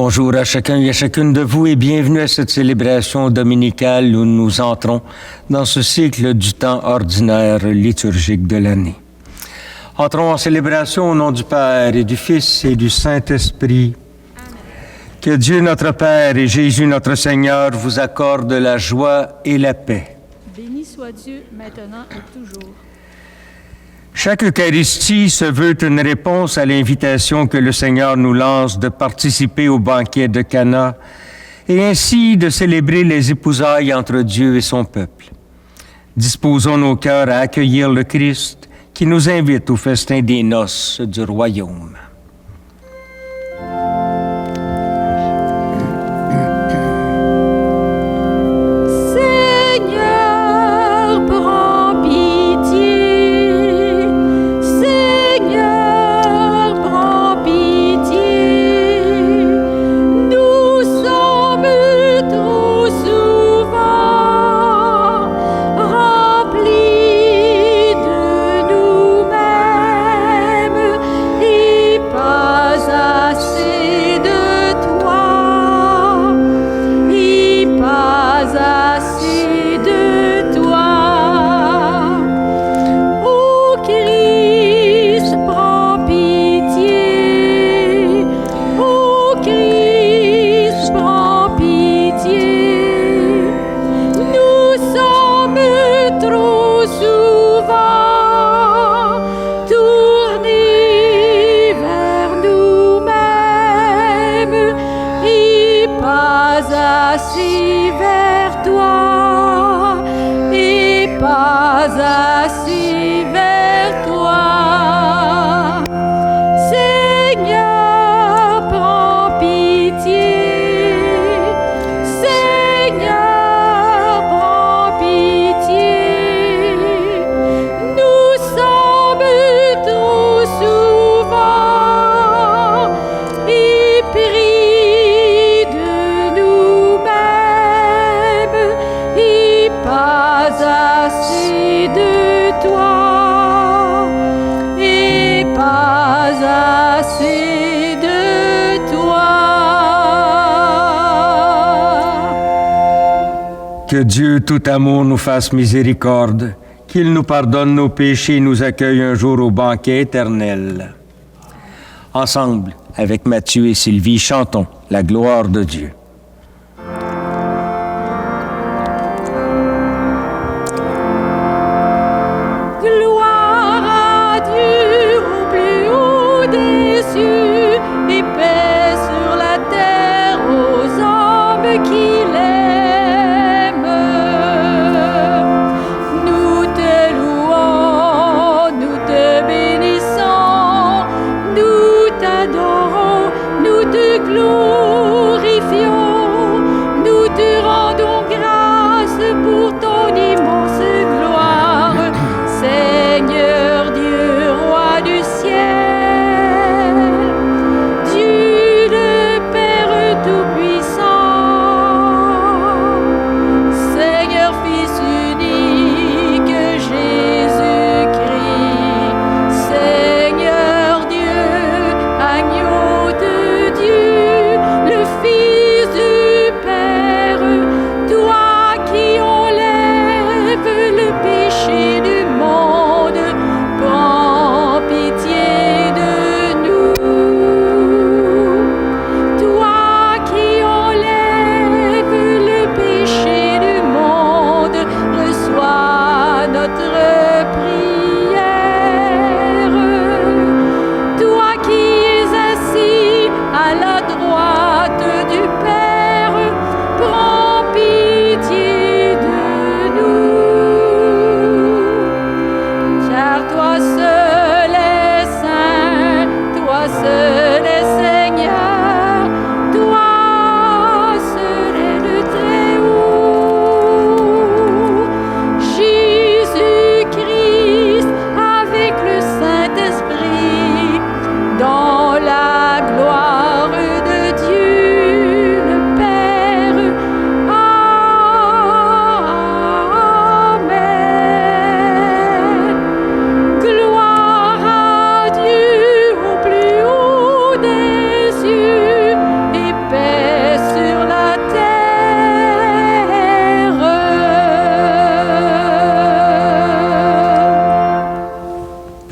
Bonjour à chacun et à chacune de vous et bienvenue à cette célébration dominicale où nous entrons dans ce cycle du temps ordinaire liturgique de l'année. Entrons en célébration au nom du Père et du Fils et du Saint-Esprit. Que Dieu notre Père et Jésus notre Seigneur vous accordent la joie et la paix. Béni soit Dieu maintenant et toujours. Chaque Eucharistie se veut une réponse à l'invitation que le Seigneur nous lance de participer au banquet de Cana et ainsi de célébrer les épousailles entre Dieu et son peuple. Disposons nos cœurs à accueillir le Christ qui nous invite au festin des noces du royaume. Que Dieu, tout amour, nous fasse miséricorde, qu'il nous pardonne nos péchés et nous accueille un jour au banquet éternel. Ensemble, avec Mathieu et Sylvie, chantons la gloire de Dieu. Tout-Puissant,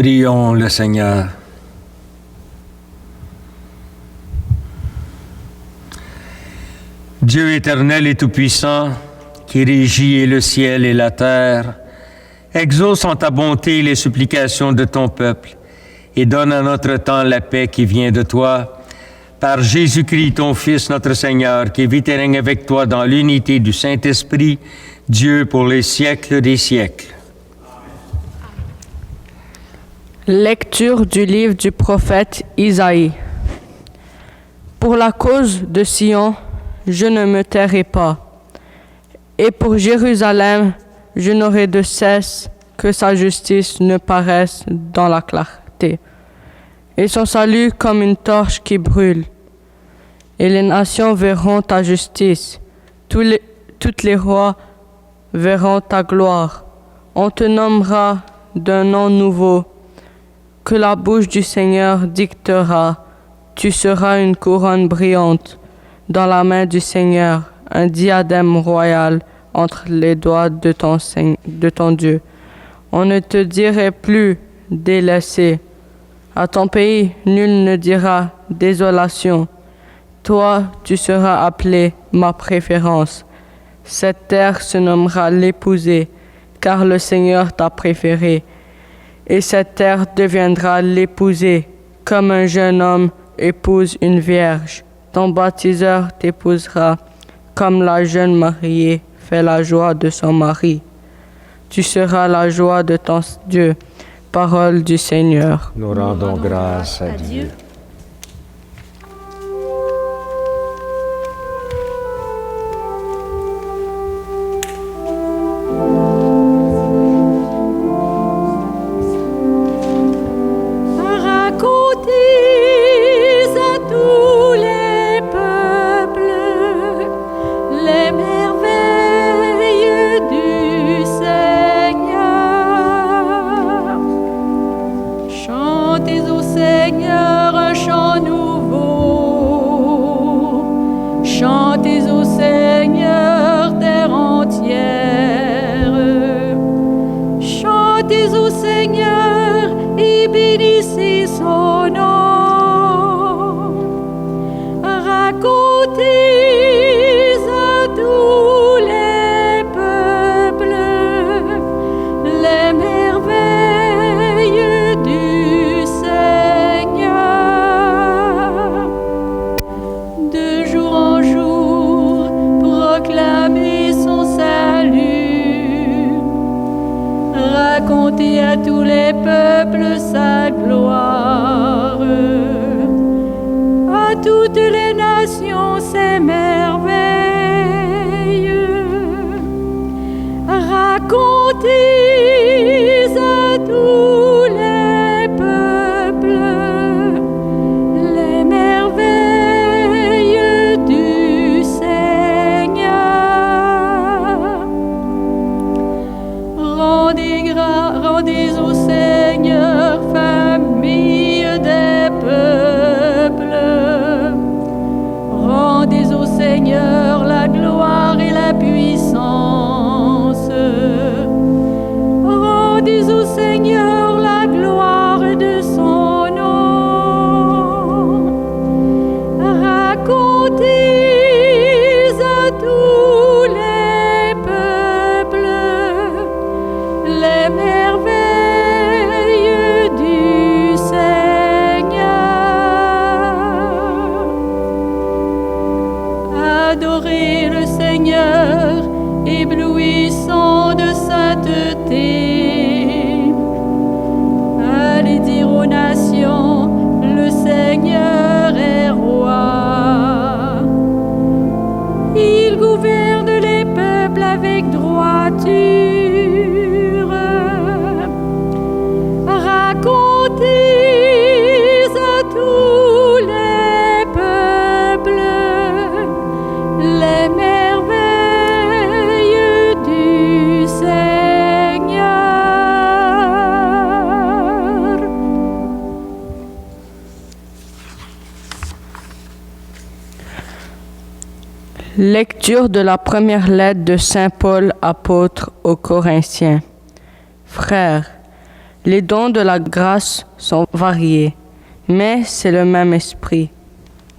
Prions le Seigneur. Dieu éternel et tout-puissant, qui régit le ciel et la terre, exauce en ta bonté les supplications de ton peuple et donne à notre temps la paix qui vient de toi, par Jésus-Christ, ton Fils, notre Seigneur, qui vit et règne avec toi dans l'unité du Saint-Esprit, Dieu pour les siècles des siècles. Lecture du livre du prophète Isaïe. Pour la cause de Sion, je ne me tairai pas, et pour Jérusalem, je n'aurai de cesse que sa justice ne paraisse dans la clarté, et son salut comme une torche qui brûle. Et les nations verront ta justice, toutes les rois verront ta gloire. On te nommera d'un nom nouveau, que la bouche du Seigneur dictera. Tu seras une couronne brillante dans la main du Seigneur, un diadème royal entre les doigts de ton Dieu. On ne te dirait plus délaissé. À ton pays, nul ne dira désolation. Toi, tu seras appelé ma préférence. Cette terre se nommera l'épousée, car le Seigneur t'a préféré. Et cette terre deviendra l'épousée, comme un jeune homme épouse une vierge. Ton baptiseur t'épousera, comme la jeune mariée fait la joie de son mari. Tu seras la joie de ton Dieu. Parole du Seigneur. Nous rendons grâce à Dieu. À tous les peuples sa gloire, à toutes les nations ses merveilles. Racontez à tous les peuples les merveilles du Seigneur. Rendez au Seigneur, famille des peuples. Rendez au Seigneur la gloire et la puissance. Rendez au Seigneur la gloire de son nom. Racontez à tous les peuples les merveilles du Seigneur. Adorez le Seigneur, éblouissant de sainteté. Allez dire aux nations, le Seigneur est roi. Il gouverne les peuples avec droiture. Racontez à tous les peuples les merveilles du Seigneur. Lecture de la première lettre de Saint Paul, apôtre aux Corinthiens. Frères, Les dons de la grâce sont variés, mais c'est le même Esprit.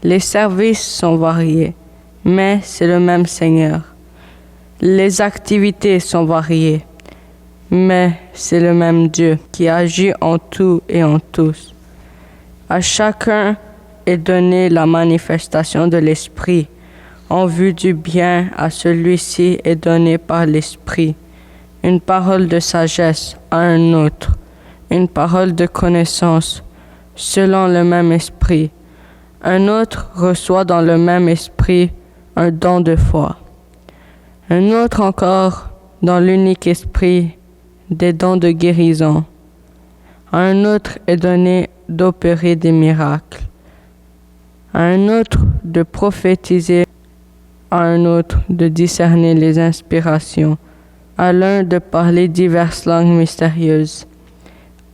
Les services sont variés, mais c'est le même Seigneur. Les activités sont variées, mais c'est le même Dieu qui agit en tout et en tous. À chacun est donnée la manifestation de l'Esprit. En vue du bien, à celui-ci est donné par l'Esprit une parole de sagesse, à un autre une parole de connaissance, selon le même Esprit. Un autre reçoit dans le même Esprit un don de foi. Un autre encore, dans l'unique Esprit, des dons de guérison. À un autre est donné d'opérer des miracles. À un autre de prophétiser. À un autre de discerner les inspirations. À l'un de parler diverses langues mystérieuses.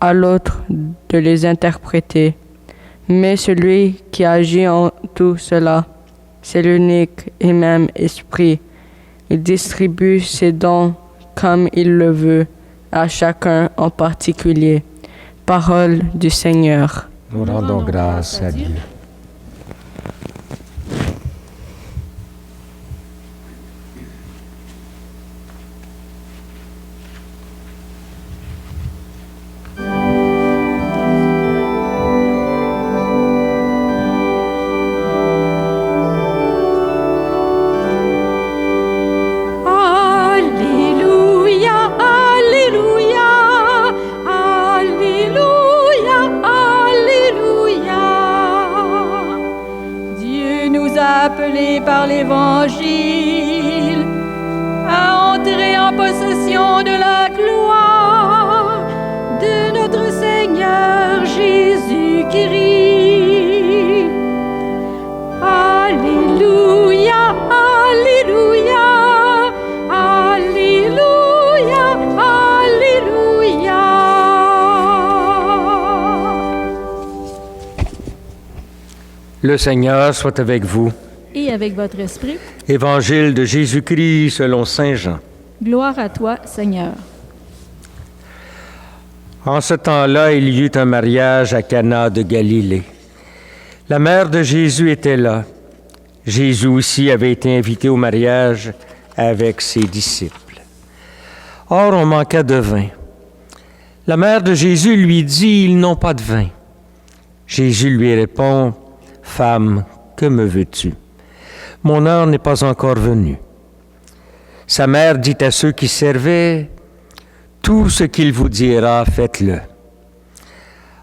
À l'autre de les interpréter. Mais celui qui agit en tout cela, c'est l'unique et même Esprit. Il distribue ses dons comme il le veut, à chacun en particulier. Parole du Seigneur. Nous rendons grâce à Dieu. Appelés par l'Évangile à entrer en possession de la gloire de notre Seigneur Jésus-Christ. Alléluia, Alléluia, Alléluia, Alléluia. Le Seigneur soit avec vous. Et avec votre esprit. Évangile de Jésus-Christ selon saint Jean. Gloire à toi, Seigneur. En ce temps-là, il y eut un mariage à Cana de Galilée. La mère de Jésus était là. Jésus aussi avait été invité au mariage avec ses disciples. Or, on manqua de vin. La mère de Jésus lui dit, « Ils n'ont pas de vin. » Jésus lui répond, « Femme, que me veux-tu? Mon heure n'est pas encore venue. » Sa mère dit à ceux qui servaient, « Tout ce qu'il vous dira, faites-le. »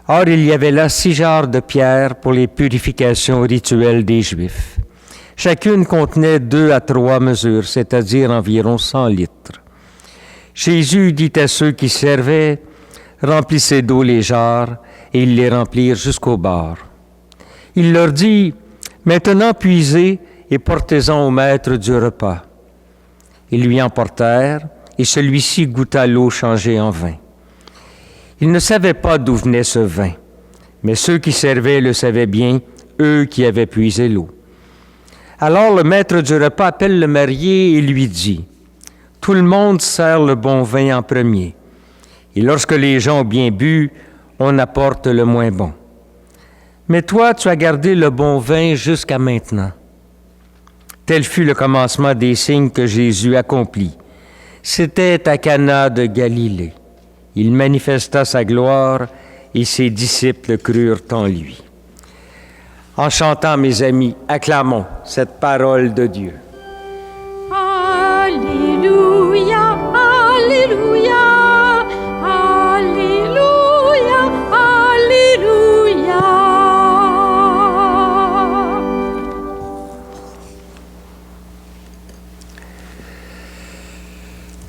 Or, il y avait là 6 jarres de pierre pour les purifications rituelles des Juifs. Chacune contenait 2 à 3 mesures, c'est-à-dire environ 100 litres. Jésus dit à ceux qui servaient, « Remplissez d'eau les jarres, » et ils les remplirent jusqu'au bord. Il leur dit, « Maintenant puisez et portez-en au maître du repas. » Ils lui emportèrent, et celui-ci goûta l'eau changée en vin. Ils ne savaient pas d'où venait ce vin, mais ceux qui servaient le savaient bien, eux qui avaient puisé l'eau. Alors le maître du repas appelle le marié et lui dit, « Tout le monde sert le bon vin en premier, et lorsque les gens ont bien bu, on apporte le moins bon. Mais toi, tu as gardé le bon vin jusqu'à maintenant. » Tel fut le commencement des signes que Jésus accomplit. C'était à Cana de Galilée. Il manifesta sa gloire et ses disciples crurent en lui. En chantant, mes amis, acclamons cette parole de Dieu. Alléluia, Alléluia, Alléluia, Alléluia.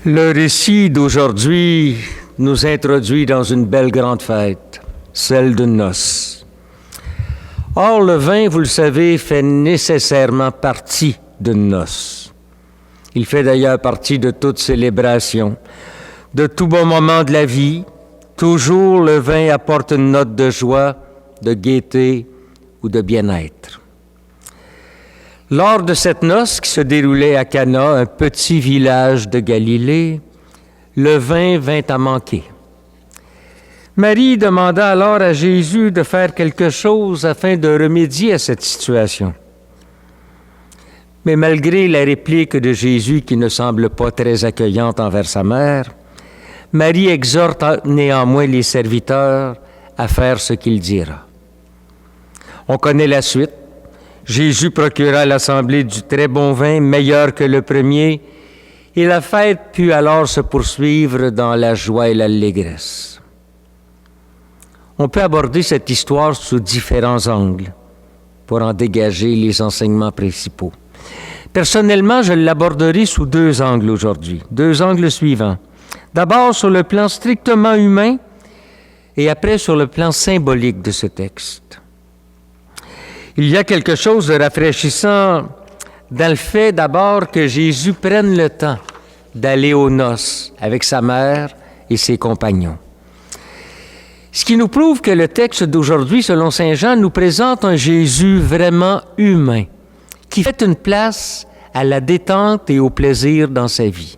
Le récit d'aujourd'hui nous introduit dans une belle grande fête, celle de noces. Or, le vin, vous le savez, fait nécessairement partie de noces. Il fait d'ailleurs partie de toute célébration. De tout bon moment de la vie, toujours le vin apporte une note de joie, de gaieté ou de bien-être. Lors de cette noce qui se déroulait à Cana, un petit village de Galilée, le vin vint à manquer. Marie demanda alors à Jésus de faire quelque chose afin de remédier à cette situation. Mais malgré la réplique de Jésus qui ne semble pas très accueillante envers sa mère, Marie exhorte néanmoins les serviteurs à faire ce qu'il dira. On connaît la suite. Jésus procura à l'assemblée du très bon vin, meilleur que le premier, et la fête put alors se poursuivre dans la joie et l'allégresse. On peut aborder cette histoire sous différents angles pour en dégager les enseignements principaux. Personnellement, je l'aborderai sous deux angles aujourd'hui, deux angles suivants. D'abord sur le plan strictement humain et après sur le plan symbolique de ce texte. Il y a quelque chose de rafraîchissant dans le fait d'abord que Jésus prenne le temps d'aller aux noces avec sa mère et ses compagnons. Ce qui nous prouve que le texte d'aujourd'hui, selon saint Jean, nous présente un Jésus vraiment humain, qui fait une place à la détente et au plaisir dans sa vie.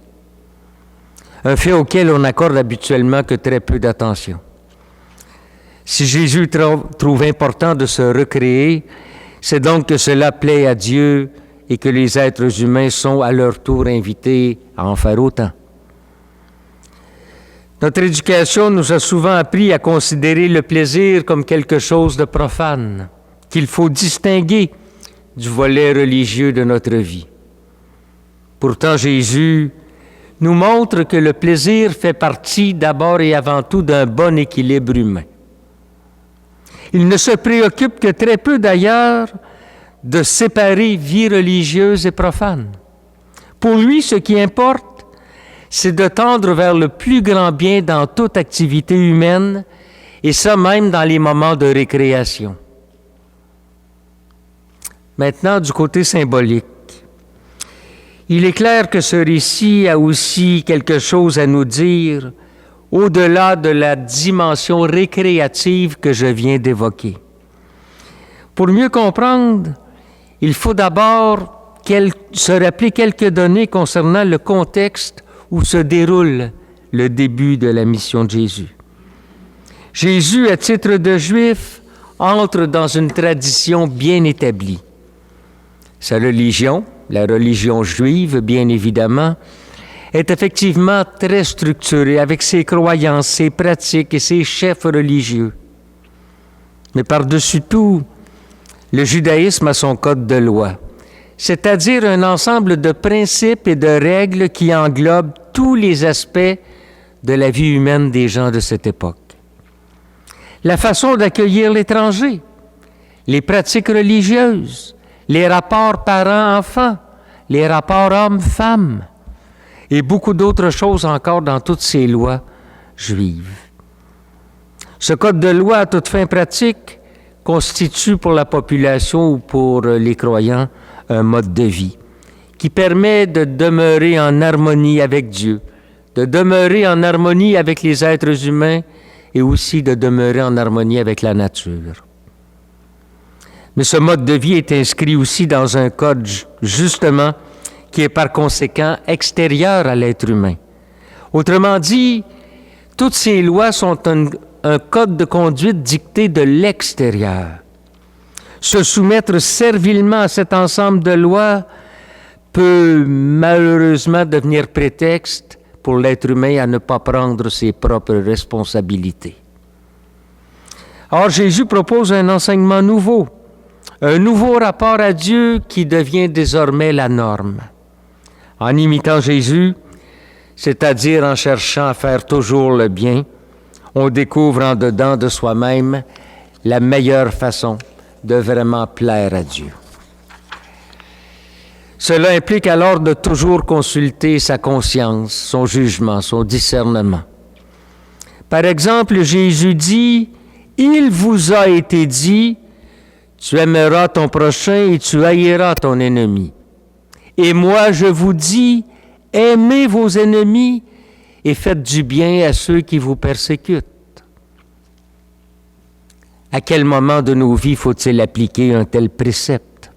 Un fait auquel on n'accorde habituellement que très peu d'attention. Si Jésus trouve important de se recréer, c'est donc que cela plaît à Dieu et que les êtres humains sont à leur tour invités à en faire autant. Notre éducation nous a souvent appris à considérer le plaisir comme quelque chose de profane, qu'il faut distinguer du volet religieux de notre vie. Pourtant, Jésus nous montre que le plaisir fait partie d'abord et avant tout d'un bon équilibre humain. Il ne se préoccupe que très peu d'ailleurs de séparer vie religieuse et profane. Pour lui, ce qui importe, c'est de tendre vers le plus grand bien dans toute activité humaine, et ça même dans les moments de récréation. Maintenant, du côté symbolique, il est clair que ce récit a aussi quelque chose à nous dire au-delà de la dimension récréative que je viens d'évoquer. Pour mieux comprendre, il faut d'abord se rappeler quelques données concernant le contexte où se déroule le début de la mission de Jésus. Jésus, à titre de Juif, entre dans une tradition bien établie. Sa religion, la religion juive, bien évidemment, est effectivement très structurée avec ses croyances, ses pratiques et ses chefs religieux. Mais par-dessus tout, le judaïsme a son code de loi, c'est-à-dire un ensemble de principes et de règles qui englobent tous les aspects de la vie humaine des gens de cette époque. La façon d'accueillir l'étranger, les pratiques religieuses, les rapports parents-enfants, les rapports hommes-femmes, et beaucoup d'autres choses encore dans toutes ces lois juives. Ce code de loi à toute fin pratique constitue pour la population ou pour les croyants un mode de vie qui permet de demeurer en harmonie avec Dieu, de demeurer en harmonie avec les êtres humains et aussi de demeurer en harmonie avec la nature. Mais ce mode de vie est inscrit aussi dans un code, justement, qui est par conséquent extérieur à l'être humain. Autrement dit, toutes ces lois sont un code de conduite dicté de l'extérieur. Se soumettre servilement à cet ensemble de lois peut malheureusement devenir prétexte pour l'être humain à ne pas prendre ses propres responsabilités. Or, Jésus propose un enseignement nouveau, un nouveau rapport à Dieu qui devient désormais la norme. En imitant Jésus, c'est-à-dire en cherchant à faire toujours le bien, on découvre en dedans de soi-même la meilleure façon de vraiment plaire à Dieu. Cela implique alors de toujours consulter sa conscience, son jugement, son discernement. Par exemple, Jésus dit « Il vous a été dit, tu aimeras ton prochain et tu haïras ton ennemi. Et moi, je vous dis, aimez vos ennemis et faites du bien à ceux qui vous persécutent. » À quel moment de nos vies faut-il appliquer un tel précepte?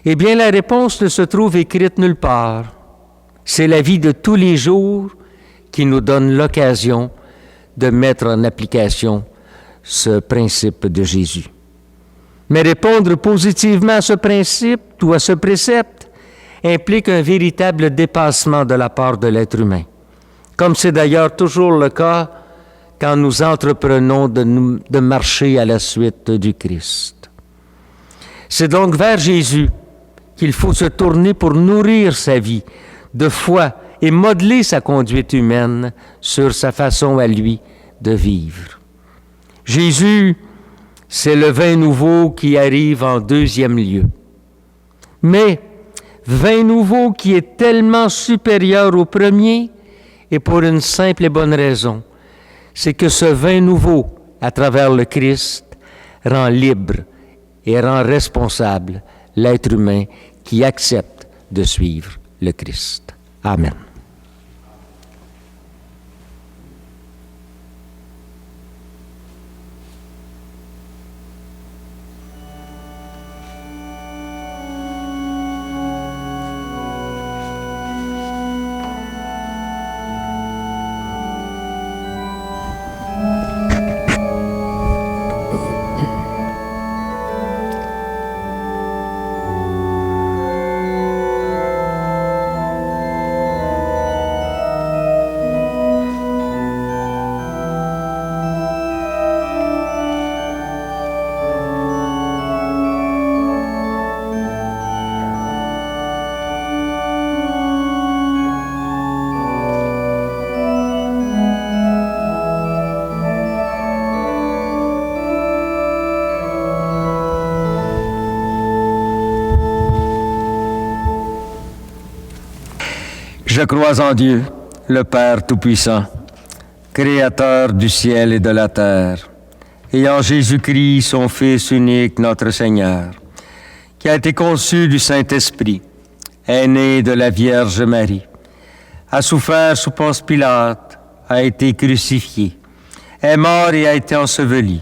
Eh bien, la réponse ne se trouve écrite nulle part. C'est la vie de tous les jours qui nous donne l'occasion de mettre en application ce principe de Jésus. Mais répondre positivement à ce principe ou à ce précepte implique un véritable dépassement de la part de l'être humain, comme c'est d'ailleurs toujours le cas quand nous entreprenons de marcher à la suite du Christ. C'est donc vers Jésus qu'il faut se tourner pour nourrir sa vie de foi et modeler sa conduite humaine sur sa façon à lui de vivre. Jésus, c'est le vin nouveau qui arrive en deuxième lieu. Mais vin nouveau qui est tellement supérieur au premier, et pour une simple et bonne raison, c'est que ce vin nouveau, à travers le Christ, rend libre et rend responsable l'être humain qui accepte de suivre le Christ. Amen. Je crois en Dieu, le Père Tout-Puissant, Créateur du ciel et de la terre, et en Jésus-Christ, son Fils unique, notre Seigneur, qui a été conçu du Saint-Esprit, est né de la Vierge Marie, a souffert sous Ponce Pilate, a été crucifié, est mort et a été enseveli,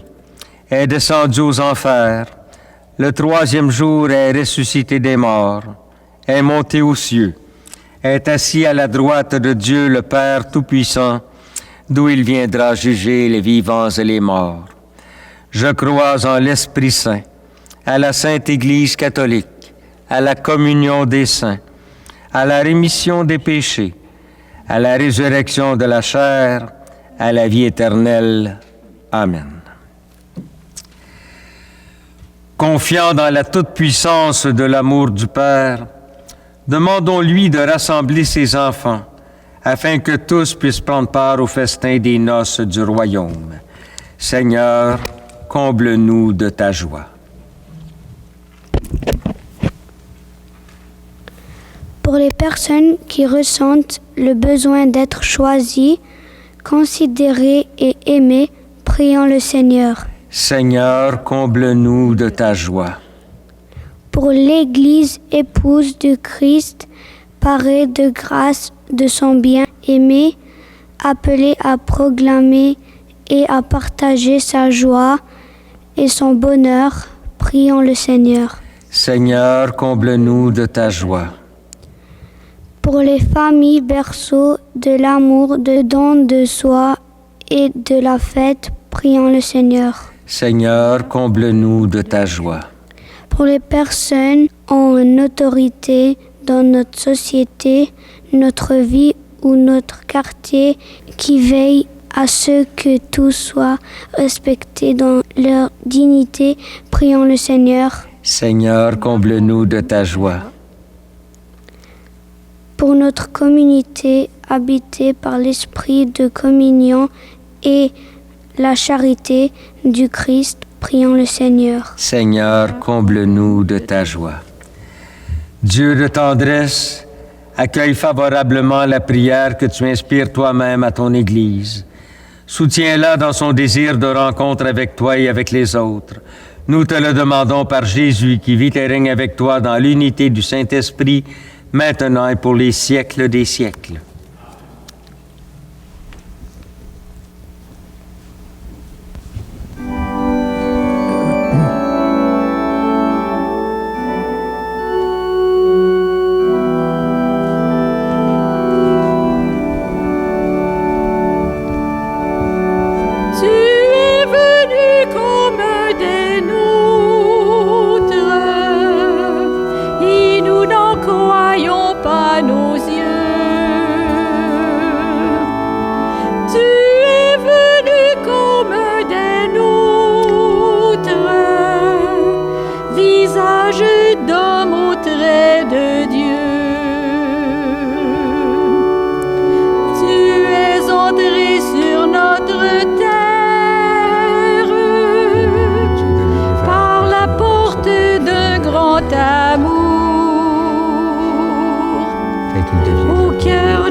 est descendu aux enfers, le troisième jour est ressuscité des morts, est monté aux cieux, est assis à la droite de Dieu le Père Tout-Puissant, d'où il viendra juger les vivants et les morts. Je crois en l'Esprit Saint, à la Sainte Église catholique, à la communion des saints, à la rémission des péchés, à la résurrection de la chair, à la vie éternelle. Amen. Confiant dans la toute-puissance de l'amour du Père, demandons-lui de rassembler ses enfants, afin que tous puissent prendre part au festin des noces du royaume. Seigneur, comble-nous de ta joie. Pour les personnes qui ressentent le besoin d'être choisies, considérées et aimées, prions le Seigneur. Seigneur, comble-nous de ta joie. Pour l'Église épouse du Christ, parée de grâce de son bien-aimé, appelée à proclamer et à partager sa joie et son bonheur, prions le Seigneur. Seigneur, comble-nous de ta joie. Pour les familles berceaux de l'amour, de don de soi et de la fête, prions le Seigneur. Seigneur, comble-nous de ta joie. Pour les personnes en autorité dans notre société, notre vie ou notre quartier qui veillent à ce que tout soit respecté dans leur dignité, prions le Seigneur. Seigneur, comble-nous de ta joie. Pour notre communauté habitée par l'esprit de communion et la charité du Christ, prions le Seigneur. Seigneur, comble-nous de ta joie. Dieu de tendresse, accueille favorablement la prière que tu inspires toi-même à ton Église. Soutiens-la dans son désir de rencontre avec toi et avec les autres. Nous te le demandons par Jésus qui vit et règne avec toi dans l'unité du Saint-Esprit, maintenant et pour les siècles des siècles.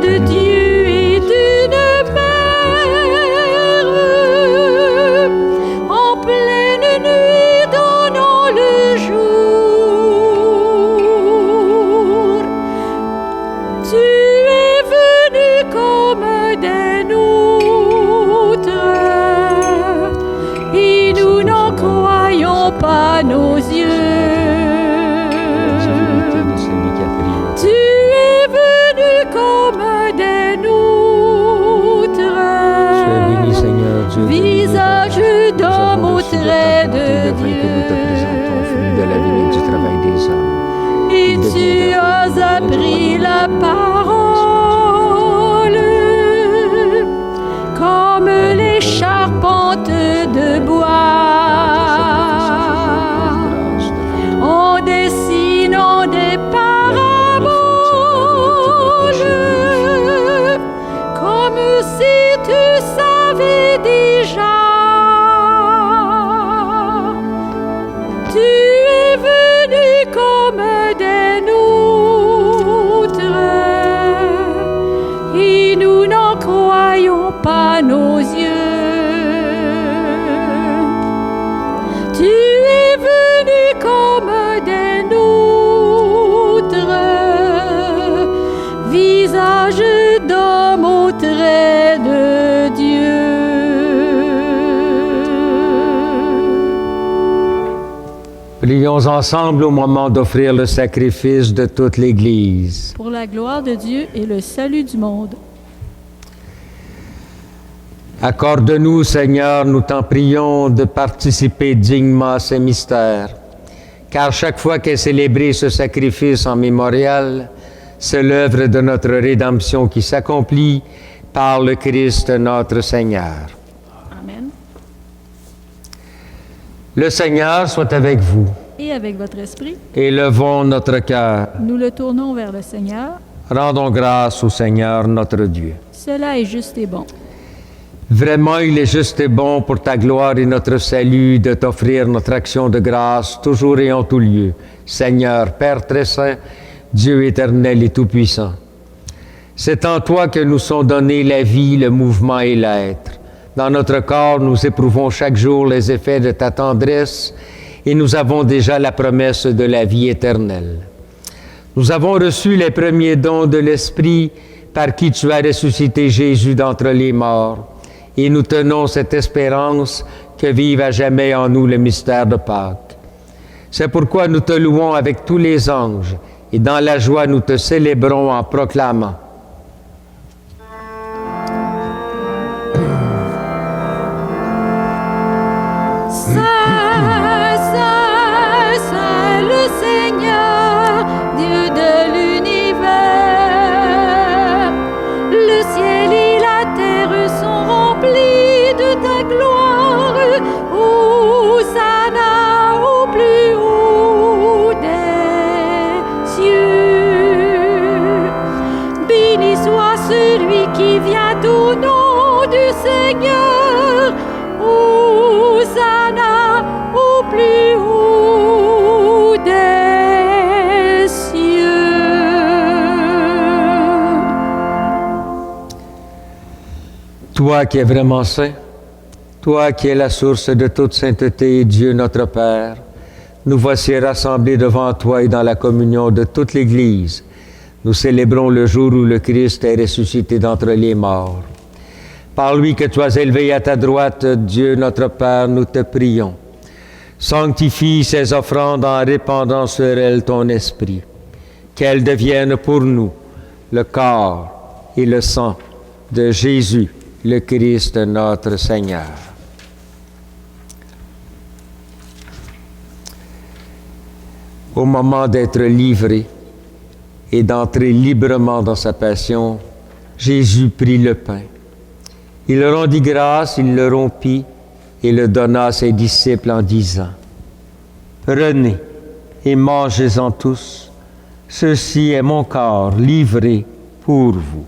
de Dieu et d'une mère, en pleine nuit donnant le jour. Tu es venu comme des nôtres, et nous n'en croyons pas nos yeux. Tu es venu comme des nôtres, visage d'homme au trait de Dieu. Et tu as appris la parole comme les charpentes de bois, en dessinant des paraboles, comme si tu savais déjà. Tu es venu comme des nôtres, et nous n'en croyons pas nos yeux. Tu es venu comme des nôtres, visage d'homme au trait de Dieu. Prions ensemble au moment d'offrir le sacrifice de toute l'Église. Pour la gloire de Dieu et le salut du monde. Accorde-nous, Seigneur, nous t'en prions, de participer dignement à ces mystères, car chaque fois qu'est célébré ce sacrifice en mémorial, c'est l'œuvre de notre rédemption qui s'accomplit par le Christ notre Seigneur. Amen. Le Seigneur soit avec vous. Et avec votre esprit, Élevons notre cœur. nous le tournons vers le Seigneur. Rendons grâce au Seigneur notre Dieu. Cela est juste et bon. Vraiment, il est juste et bon pour ta gloire et notre salut de t'offrir notre action de grâce, toujours et en tout lieu. Seigneur, Père très saint, Dieu éternel et tout-puissant. C'est en toi que nous sont donnés la vie, le mouvement et l'être. Dans notre corps, nous éprouvons chaque jour les effets de ta tendresse et nous avons déjà la promesse de la vie éternelle. Nous avons reçu les premiers dons de l'Esprit par qui tu as ressuscité Jésus d'entre les morts. Et nous tenons cette espérance que vive à jamais en nous le mystère de Pâques. C'est pourquoi nous te louons avec tous les anges et dans la joie nous te célébrons en proclamant. Saint, Saint, Saint, le Seigneur, Dieu de l'univers. Le ciel et la terre sont remplis de ta gloire. Hosanna au plus haut des cieux. Béni soit celui qui vient au nom du Seigneur. Hosanna au plus haut des cieux. Toi qui es vraiment saint, toi qui es la source de toute sainteté, Dieu notre Père, nous voici rassemblés devant toi et dans la communion de toute l'Église. Nous célébrons le jour où le Christ est ressuscité d'entre les morts. Par lui que tu as élevé à ta droite, Dieu notre Père, nous te prions. Sanctifie ces offrandes en répandant sur elles ton esprit, qu'elles deviennent pour nous le corps et le sang de Jésus, le Christ notre Seigneur. Au moment d'être livré et d'entrer librement dans sa passion, Jésus prit le pain. Il rendit grâce, il le rompit et le donna à ses disciples en disant : « Prenez et mangez-en tous, ceci est mon corps livré pour vous. »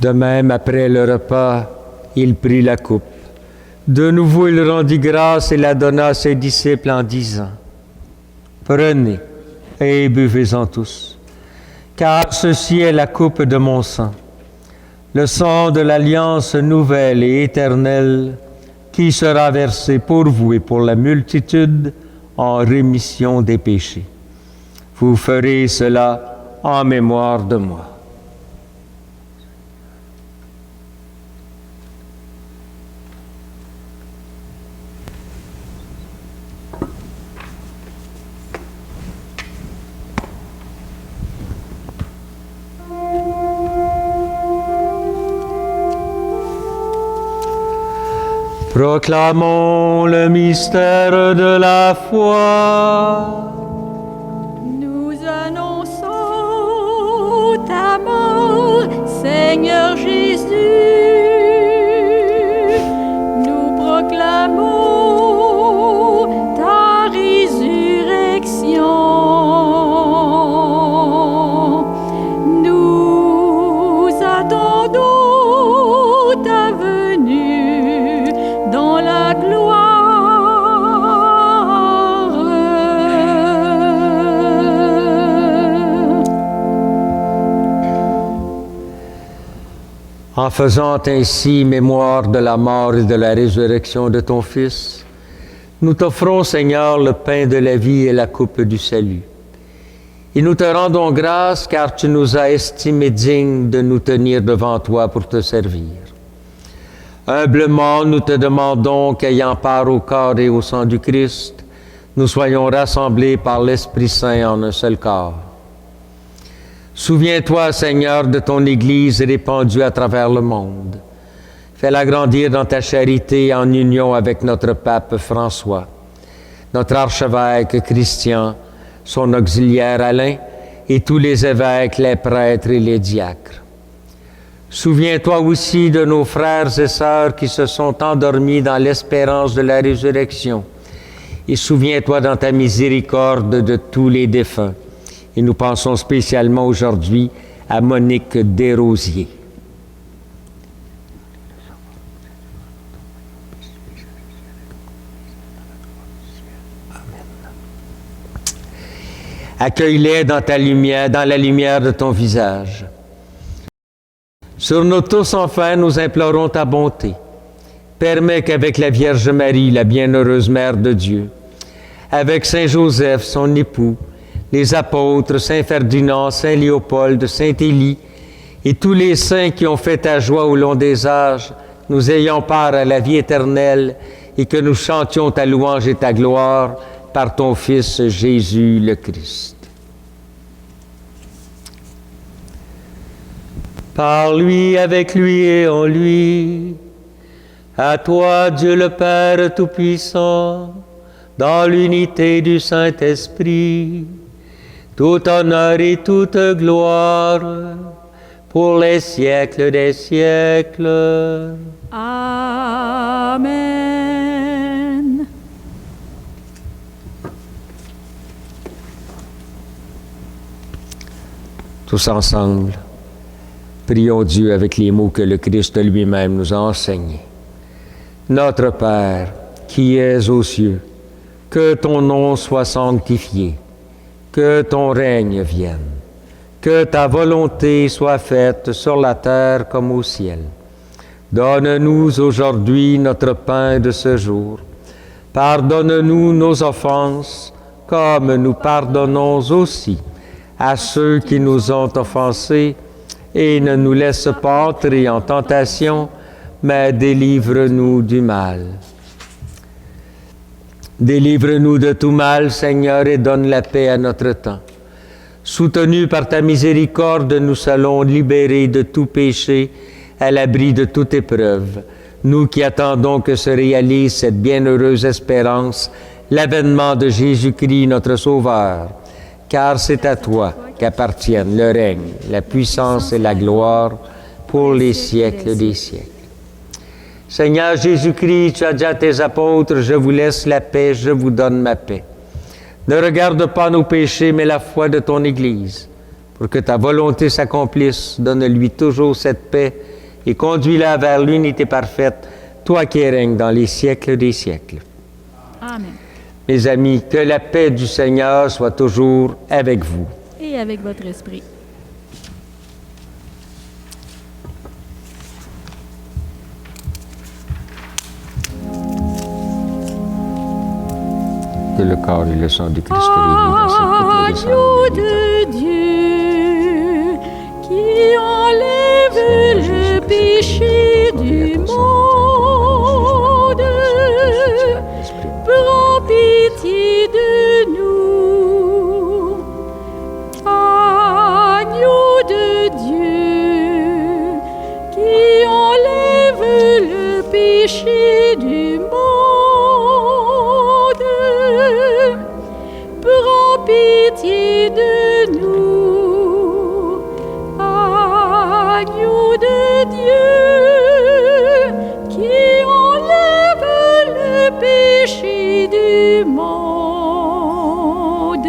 De même, après le repas, il prit la coupe. De nouveau, il rendit grâce et la donna à ses disciples en disant, « Prenez et buvez-en tous, car ceci est la coupe de mon sang, le sang de l'alliance nouvelle et éternelle qui sera versé pour vous et pour la multitude en rémission des péchés. Vous ferez cela en mémoire de moi. » Proclamons le mystère de la foi. Nous annonçons ta mort, Seigneur Jésus. Nous proclamons ta résurrection. Nous attendons ta venue dans la gloire. En faisant ainsi mémoire de la mort et de la résurrection de ton Fils, nous t'offrons, Seigneur, le pain de la vie et la coupe du salut. Et nous te rendons grâce car tu nous as estimés dignes de nous tenir devant toi pour te servir. Humblement, nous te demandons qu'ayant part au corps et au sang du Christ, nous soyons rassemblés par l'Esprit Saint en un seul corps. Souviens-toi, Seigneur, de ton Église répandue à travers le monde. Fais-la grandir dans ta charité en union avec notre pape François, notre archevêque Christian, son auxiliaire Alain et tous les évêques, les prêtres et les diacres. Souviens-toi aussi de nos frères et sœurs qui se sont endormis dans l'espérance de la résurrection. Et souviens-toi dans ta miséricorde de tous les défunts. Et nous pensons spécialement aujourd'hui à Monique Desrosiers. Accueille-les dans ta lumière, dans la lumière de ton visage. Sur nous tous, enfin, nous implorons ta bonté. Permets qu'avec la Vierge Marie, la bienheureuse Mère de Dieu, avec Saint Joseph, son époux, les apôtres, Saint Ferdinand, Saint Léopold, Saint Élie, et tous les saints qui ont fait ta joie au long des âges, nous ayons part à la vie éternelle et que nous chantions ta louange et ta gloire par ton Fils Jésus le Christ. Par lui, avec lui et en lui, à toi, Dieu le Père Tout-Puissant, dans l'unité du Saint-Esprit, tout honneur et toute gloire pour les siècles des siècles. Amen. Tous ensemble, prions Dieu avec les mots que le Christ lui-même nous a enseignés. Notre Père, qui es aux cieux, que ton nom soit sanctifié, que ton règne vienne, que ta volonté soit faite sur la terre comme au ciel. Donne-nous aujourd'hui notre pain de ce jour. Pardonne-nous nos offenses, comme nous pardonnons aussi à ceux qui nous ont offensés, et ne nous laisse pas entrer en tentation, mais délivre-nous du mal. Délivre-nous de tout mal, Seigneur, et donne la paix à notre temps. Soutenus par ta miséricorde, nous allons libérer de tout péché, à l'abri de toute épreuve. Nous qui attendons que se réalise cette bienheureuse espérance, l'avènement de Jésus-Christ, notre Sauveur. Car c'est à toi qu'appartiennent le règne, la puissance et la gloire pour les siècles des siècles. Seigneur Jésus-Christ, tu as dit à tes apôtres, je vous laisse la paix, je vous donne ma paix. Ne regarde pas nos péchés, mais la foi de ton Église. Pour que ta volonté s'accomplisse, donne-lui toujours cette paix et conduis-la vers l'unité parfaite, toi qui règnes dans les siècles des siècles. Amen. Mes amis, que la paix du Seigneur soit toujours avec vous. Et avec votre esprit. Que le corps et le sang du Christ réunis dans cette coupe de sang Agneau de de Dieu, qui enlève le péché du monde, prends pitié de nous. Agneau de Dieu, qui enlève le péché du monde, prends pitié de nous. Agneau de Dieu, qui enlève le péché du monde,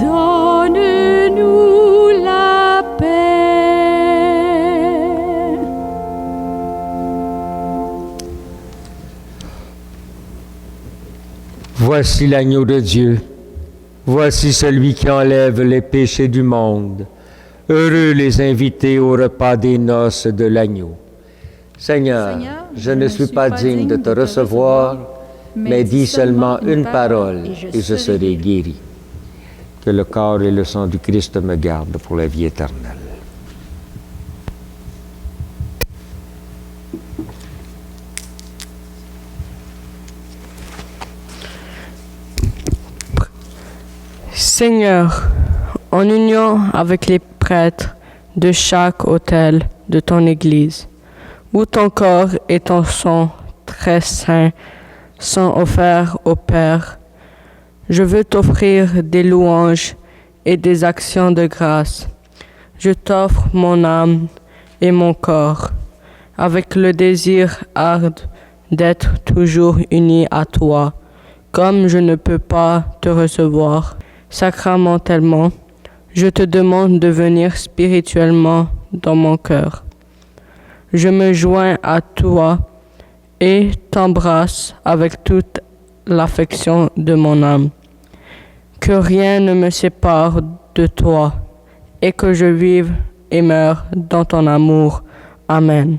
donne-nous la paix. Voici l'agneau de Dieu. Voici celui qui enlève les péchés du monde. Heureux les invités au repas des noces de l'agneau. Seigneur, je ne suis pas digne de te recevoir, mais dis seulement une parole et je serai guéri. Que le corps et le sang du Christ me gardent pour la vie éternelle. Seigneur, en union avec les prêtres de chaque autel de ton Église, où ton corps et ton sang très saints sont offerts au Père, je veux t'offrir des louanges et des actions de grâce. Je t'offre mon âme et mon corps, avec le désir ardent d'être toujours uni à toi, comme je ne peux pas te recevoir sacramentellement. Je te demande de venir spirituellement dans mon cœur. Je me joins à toi et t'embrasse avec toute l'affection de mon âme. Que rien ne me sépare de toi et que je vive et meure dans ton amour. Amen.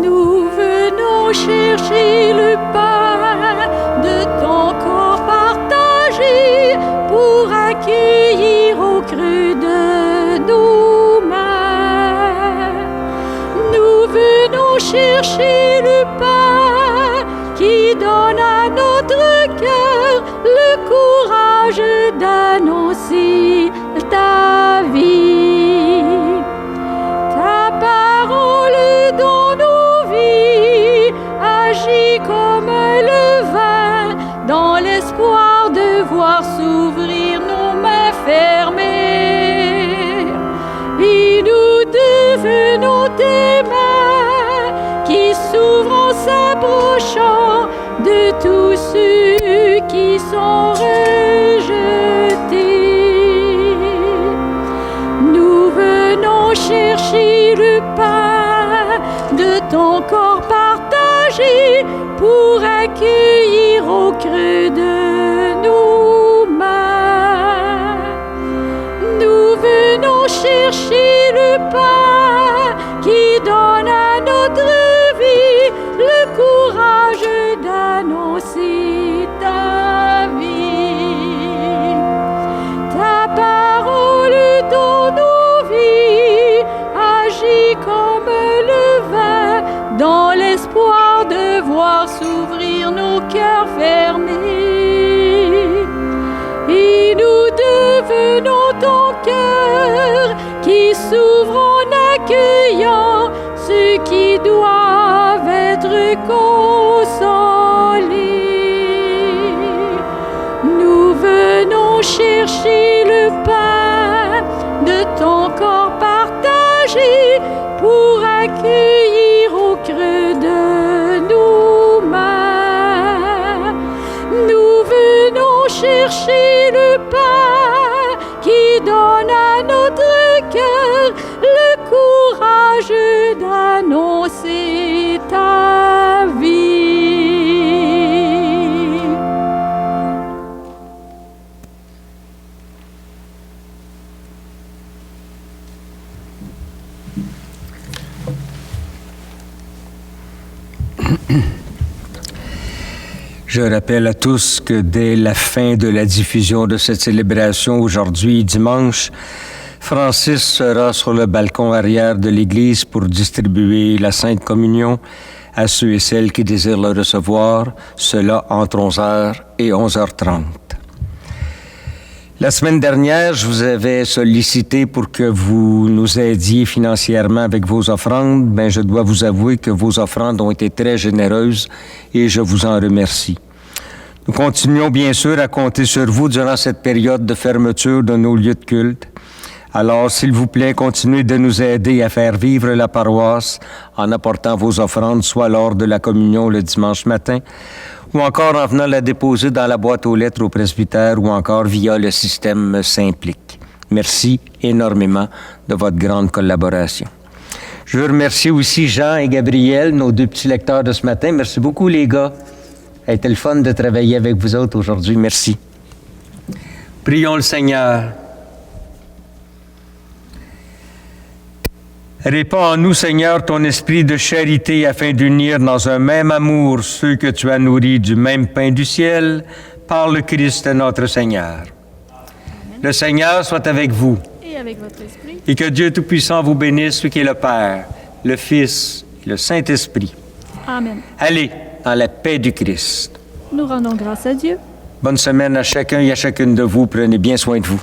Nous venons chercher le pain de ton corps partagé pour accueillir au creux de nos mains. Nous venons chercher le pain qui donne à notre cœur le courage d'annoncer ta vie. Ta parole dans nos vies agit comme le vin dans l'espoir de voir s'ouvrir nos mains fermées. Et nous devenons tes mains qui s'ouvrent en s'approchant de tous ceux qui sont rejetés. Nous venons chercher le pain de ton corps partagé pour accueillir au creux de nos mains. Nous venons chercher le pain qui donne à notre vie le courage d'annoncer ta vie. Ta parole dans nos vies agit comme le vin dans l'espoir de voir s'ouvrir nos cœurs fermés. Et nous devenons ton cœur qui s'ouvre en accueillant ceux qui doivent être consolés. Nous venons chercher le pain de ton corps partagé pour accueillir au creux de nos mains. Je rappelle à tous que dès la fin de la diffusion de cette célébration, aujourd'hui, dimanche, Francis sera sur le balcon arrière de l'Église pour distribuer la Sainte Communion à ceux et celles qui désirent le recevoir, cela entre 11h et 11h30. La semaine dernière, je vous avais sollicité pour que vous nous aidiez financièrement avec vos offrandes. Bien, je dois vous avouer que vos offrandes ont été très généreuses et je vous en remercie. Nous continuons bien sûr à compter sur vous durant cette période de fermeture de nos lieux de culte. Alors, s'il vous plaît, continuez de nous aider à faire vivre la paroisse en apportant vos offrandes, soit lors de la communion le dimanche matin, ou encore en venant la déposer dans la boîte aux lettres au presbytère, ou encore via le système Simplique. Merci énormément de votre grande collaboration. Je veux remercier aussi Jean et Gabriel, nos deux petits lecteurs de ce matin. Merci beaucoup, les gars. Ça a été le fun de travailler avec vous autres aujourd'hui. Merci. Prions le Seigneur. Répands en nous, Seigneur, ton esprit de charité afin d'unir dans un même amour ceux que tu as nourris du même pain du ciel par le Christ notre Seigneur. Amen. Le Seigneur soit avec vous. Et avec votre esprit. Et que Dieu Tout-Puissant vous bénisse, lui qui est le Père, le Fils et le Saint-Esprit. Amen. Allez dans la paix du Christ. Nous rendons grâce à Dieu. Bonne semaine à chacun et à chacune de vous. Prenez bien soin de vous.